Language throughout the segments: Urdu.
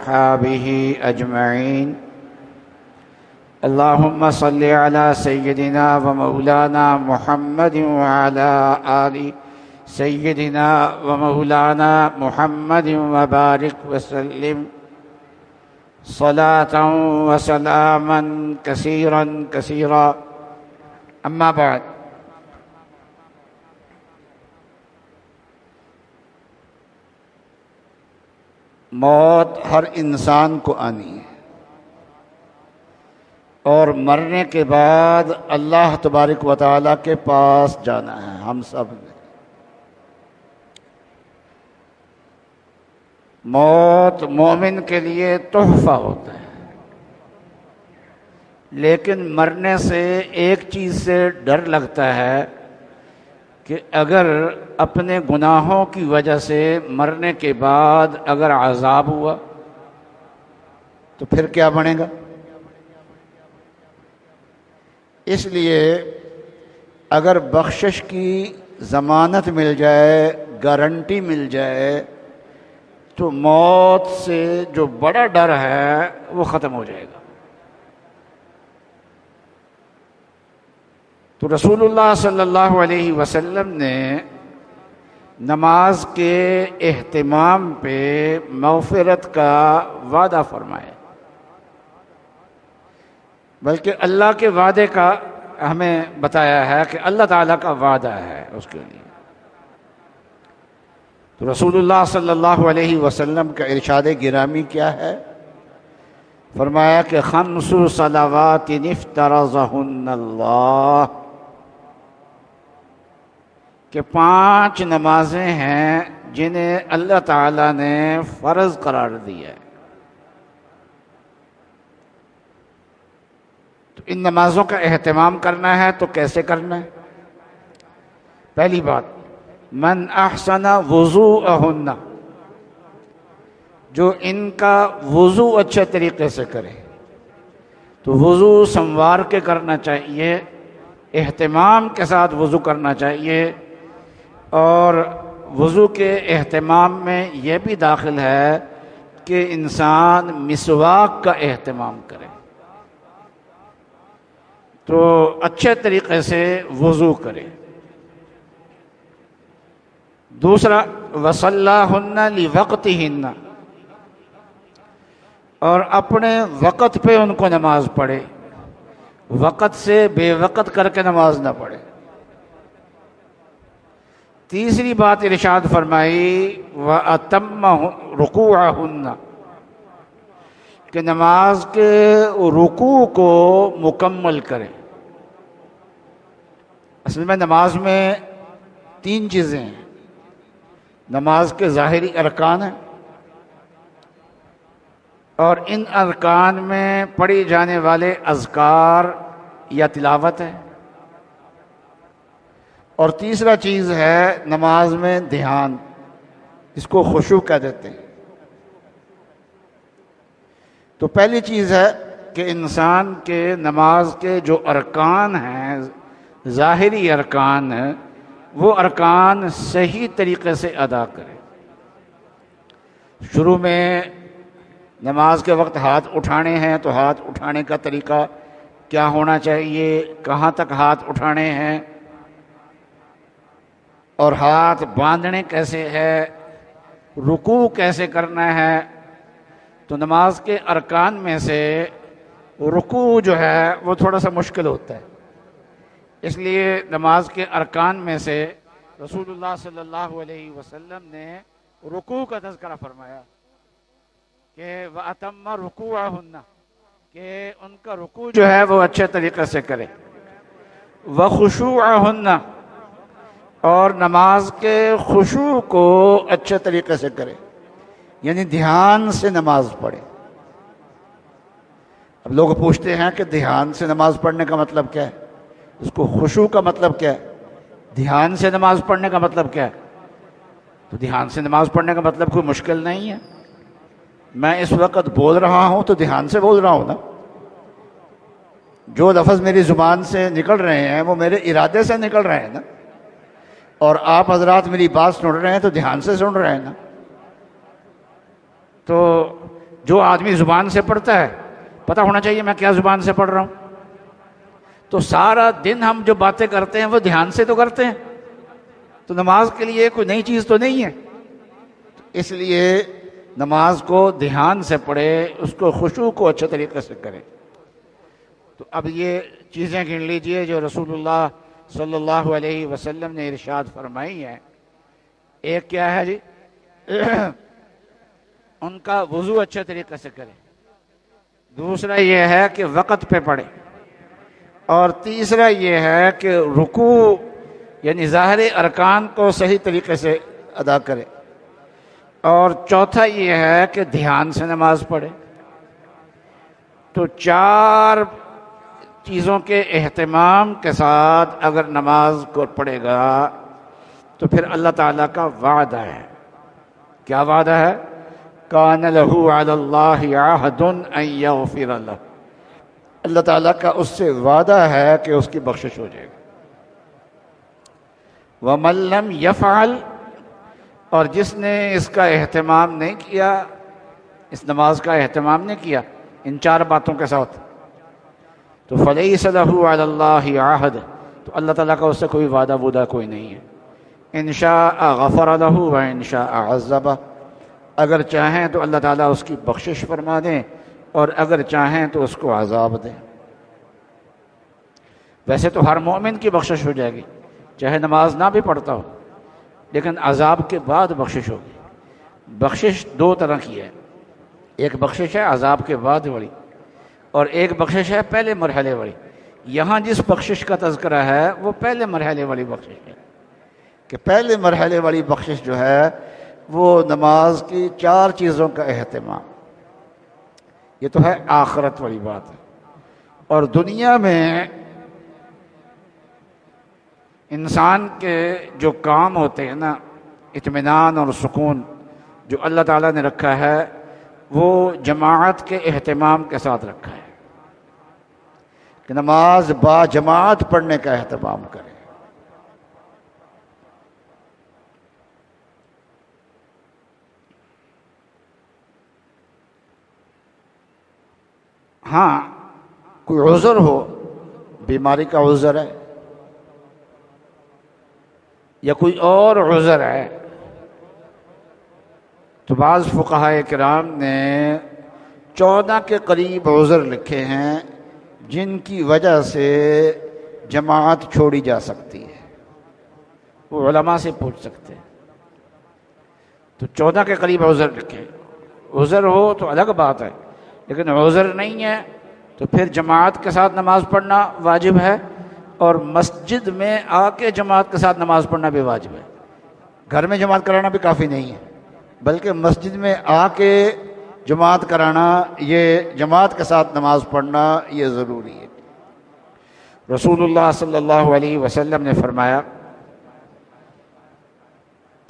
وأصحابه أجمعين. اللهم صل على سيدنا ومولانا محمد وعلى آل سيدنا ومولانا محمد وبارك وسلم صلاة وسلاما كثيرا كثيرا. أما بعد، موت ہر انسان کو آنی ہے اور مرنے کے بعد اللہ تبارک و تعالیٰ کے پاس جانا ہے ہم سب نے. موت مومن کے لیے تحفہ ہوتا ہے، لیکن مرنے سے ایک چیز سے ڈر لگتا ہے کہ اگر اپنے گناہوں کی وجہ سے مرنے کے بعد اگر عذاب ہوا تو پھر کیا بنے گا. اس لیے اگر بخشش کی ضمانت مل جائے، گارنٹی مل جائے، تو موت سے جو بڑا ڈر ہے وہ ختم ہو جائے گا. تو رسول اللہ صلی اللہ علیہ وسلم نے نماز کے اہتمام پہ مغفرت کا وعدہ فرمایا، بلکہ اللہ کے وعدے کا ہمیں بتایا ہے کہ اللہ تعالیٰ کا وعدہ ہے اس کے لیے. تو رسول اللہ صلی اللہ علیہ وسلم کا ارشاد گرامی کیا ہے؟ فرمایا کہ خمس صلوات افترضہن اللہ، کہ 5 نمازیں ہیں جنہیں اللہ تعالیٰ نے فرض قرار دیا ہے. تو ان نمازوں کا اہتمام کرنا ہے تو کیسے کرنا ہے؟ پہلی بات، من احسن وضوءہن، جو ان کا وضو اچھے طریقے سے کرے. تو وضو سنوار کے کرنا چاہیے، اہتمام کے ساتھ وضو کرنا چاہیے. اور وضو کے اہتمام میں یہ بھی داخل ہے کہ انسان مسواک کا اہتمام کرے، تو اچھے طریقے سے وضو کرے. دوسرا، وصلاہن لوقتہن، اور اپنے وقت پہ ان کو نماز پڑھے، وقت سے بے وقت کر کے نماز نہ پڑھے. تیسری بات ارشاد فرمائی وَأَتَمَّ رُكُوعَهُنَّ، کہ نماز کے رکوع کو مکمل کرے. اصل میں نماز میں 3 چیزیں ہیں. نماز کے ظاہری ارکان ہیں، اور ان ارکان میں پڑھی جانے والے اذکار یا تلاوت ہے. اور تیسرا چیز ہے نماز میں دھیان، اس کو خشوع کہہ دیتے ہیں. تو پہلی چیز ہے کہ انسان کے نماز کے جو ارکان ہیں، ظاہری ارکان ہیں، وہ ارکان صحیح طریقے سے ادا کرے. شروع میں نماز کے وقت ہاتھ اٹھانے ہیں تو ہاتھ اٹھانے کا طریقہ کیا ہونا چاہیے، کہاں تک ہاتھ اٹھانے ہیں، اور ہاتھ باندھنے کیسے ہے، رکوع کیسے کرنا ہے. تو نماز کے ارکان میں سے رکوع جو ہے وہ تھوڑا سا مشکل ہوتا ہے. اس لیے نماز کے ارکان میں سے رسول اللہ صلی اللہ علیہ وسلم نے رکوع کا تذکرہ فرمایا کہ وَأَتَمَّ رُكُوعَهُنَّ، کہ ان کا رکوع جو ہے وہ اچھے طریقے سے کرے. وَخُشُوعَهُنَّ، اور نماز کے خشوع کو اچھے طریقے سے کرے، یعنی دھیان سے نماز پڑھے. اب لوگ پوچھتے ہیں کہ دھیان سے نماز پڑھنے کا مطلب کیا ہے، اس کو خشوع کا مطلب کیا ہے، دھیان سے نماز پڑھنے کا مطلب کیا ہے؟ تو دھیان سے نماز پڑھنے کا مطلب کوئی مشکل نہیں ہے. میں اس وقت بول رہا ہوں تو دھیان سے بول رہا ہوں نا. جو لفظ میری زبان سے نکل رہے ہیں وہ میرے ارادے سے نکل رہے ہیں نا. اور آپ حضرات میری بات سن رہے ہیں تو دھیان سے سن رہے ہیں نا. تو جو آدمی زبان سے پڑھتا ہے پتہ ہونا چاہیے میں کیا زبان سے پڑھ رہا ہوں. تو سارا دن ہم جو باتیں کرتے ہیں وہ دھیان سے تو کرتے ہیں, تو نماز کے لیے کوئی نئی چیز تو نہیں ہے. اس لیے نماز کو دھیان سے پڑھے, اس کو خشوع کو اچھے طریقے سے کرے. تو اب یہ چیزیں گن لیجئے جو رسول اللہ صلی اللہ علیہ وسلم نے ارشاد فرمائی ہیں. ایک کیا ہے جی؟ ان کا وضو اچھے طریقے سے کرے. دوسرا یہ ہے کہ وقت پہ پڑھے. اور تیسرا یہ ہے کہ رکوع یعنی ظاہر ارکان کو صحیح طریقے سے ادا کرے. اور چوتھا یہ ہے کہ دھیان سے نماز پڑھے. تو 4 چیزوں کے اہتمام کے ساتھ اگر نماز کو پڑھے گا تو پھر اللہ تعالیٰ کا وعدہ ہے. کیا وعدہ ہے؟ کان لہ علی اللہ عہد ان یغفر لہ. اللہ تعالیٰ کا اس سے وعدہ ہے کہ اس کی بخشش ہو جائے گی. ومن لم یفعل, اور جس نے اس کا اہتمام نہیں کیا, اس نماز کا اہتمام نہیں کیا ان 4 باتوں کے ساتھ, تو فلیس لہ علی اللہ عہد, تو اللہ تعالیٰ کا اس سے کوئی وعدہ وعدہ کوئی نہیں ہے. ان شاء غفر لہ و ان شاء عذبہ, اگر چاہیں تو اللہ تعالیٰ اس کی بخشش فرما دیں اور اگر چاہیں تو اس کو عذاب دیں. ویسے تو ہر مومن کی بخشش ہو جائے گی چاہے نماز نہ بھی پڑھتا ہو, لیکن عذاب کے بعد بخشش ہوگی. بخشش 2 طرح کی ہے, ایک بخشش ہے عذاب کے بعد والی اور ایک بخشش ہے پہلے مرحلے والی. یہاں جس بخشش کا تذکرہ ہے وہ پہلے مرحلے والی بخشش ہے, کہ پہلے مرحلے والی بخشش جو ہے وہ نماز کی 4 چیزوں کا اہتمام. یہ تو ہے آخرت والی بات ہے. اور دنیا میں انسان کے جو کام ہوتے ہیں نا, اطمینان اور سکون جو اللہ تعالیٰ نے رکھا ہے وہ جماعت کے اہتمام کے ساتھ رکھا ہے, کہ نماز با جماعت پڑھنے کا اہتمام کرے. ہاں کوئی عذر ہو, بیماری کا عذر ہے یا کوئی اور عذر ہے, تو بعض فقہائے کرام نے 14 کے قریب عذر لکھے ہیں جن کی وجہ سے جماعت چھوڑی جا سکتی ہے. وہ علماء سے پوچھ سکتے ہیں. تو 14 کے قریب عذر لکھے. عذر ہو تو الگ بات ہے, لیکن عذر نہیں ہے تو پھر جماعت کے ساتھ نماز پڑھنا واجب ہے, اور مسجد میں آ کے جماعت کے ساتھ نماز پڑھنا بھی واجب ہے. گھر میں جماعت کرانا بھی کافی نہیں ہے, بلکہ مسجد میں آ کے جماعت کرانا, یہ جماعت کے ساتھ نماز پڑھنا یہ ضروری ہے. رسول اللہ صلی اللہ علیہ وسلم نے فرمایا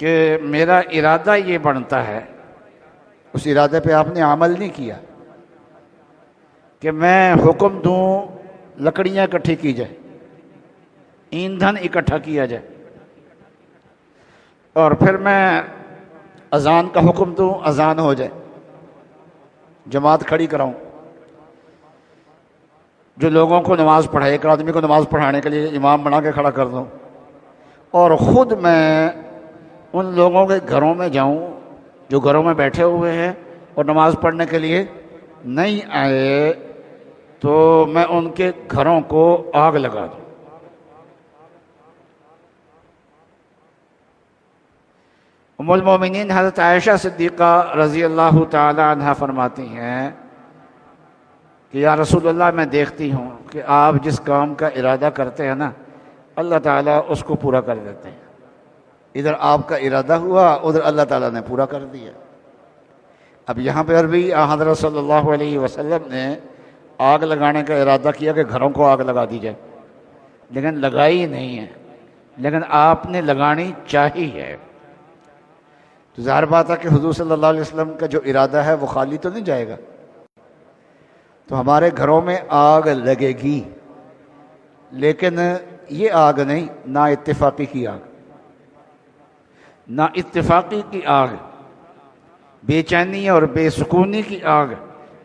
کہ میرا ارادہ یہ بنتا ہے, اس ارادے پہ آپ نے عمل نہیں کیا, کہ میں حکم دوں لکڑیاں اکٹھی کی جائے, ایندھن اکٹھا کیا جائے, اور پھر میں اذان کا حکم دوں اذان ہو جائے, جماعت کھڑی کراؤں, جو لوگوں کو نماز پڑھائے, ایک آدمی کو نماز پڑھانے کے لیے امام بنا کے کھڑا کر دوں, اور خود میں ان لوگوں کے گھروں میں جاؤں جو گھروں میں بیٹھے ہوئے ہیں اور نماز پڑھنے کے لیے نہیں آئے, تو میں ان کے گھروں کو آگ لگا دوں. ام المومنین حضرت عائشہ صدیقہ رضی اللہ تعالی عنہ فرماتی ہیں کہ یا رسول اللہ, میں دیکھتی ہوں کہ آپ جس کام کا ارادہ کرتے ہیں نا, اللہ تعالیٰ اس کو پورا کر دیتے ہیں. ادھر آپ کا ارادہ ہوا, ادھر اللہ تعالیٰ نے پورا کر دیا. اب یہاں پر بھی حضرت صلی اللہ علیہ وسلم نے آگ لگانے کا ارادہ کیا کہ گھروں کو آگ لگا دی جائے, لیکن لگائی نہیں ہے, لیکن آپ نے لگانی چاہی ہے. تو ظاہر بات ہے کہ حضور صلی اللہ علیہ وسلم کا جو ارادہ ہے وہ خالی تو نہیں جائے گا. تو ہمارے گھروں میں آگ لگے گی, لیکن یہ آگ نہیں, نا اتفاقی کی آگ, نا اتفاقی کی آگ, بے چینی اور بے سکونی کی آگ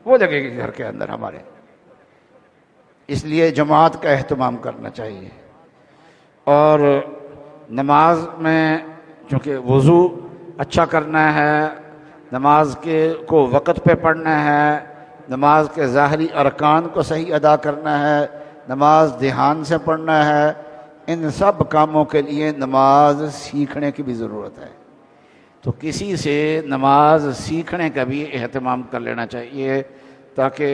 وہ لگے گی گھر کے اندر ہمارے. اس لیے جماعت کا اہتمام کرنا چاہیے. اور نماز میں چونکہ وضو اچھا کرنا ہے، نماز کو وقت پہ پڑھنا ہے، نماز کے ظاہری ارکان کو صحیح ادا کرنا ہے، نماز دھیان سے پڑھنا ہے، ان سب کاموں کے لیے نماز سیکھنے کی بھی ضرورت ہے. تو کسی سے نماز سیکھنے کا بھی اہتمام کر لینا چاہیے تاکہ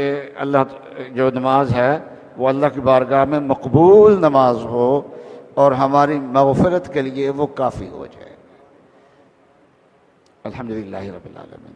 جو نماز ہے وہ اللہ کی بارگاہ میں مقبول نماز ہو اور ہماری مغفرت کے لیے وہ کافی ہو جائے. الحمدللہ رب العالمین.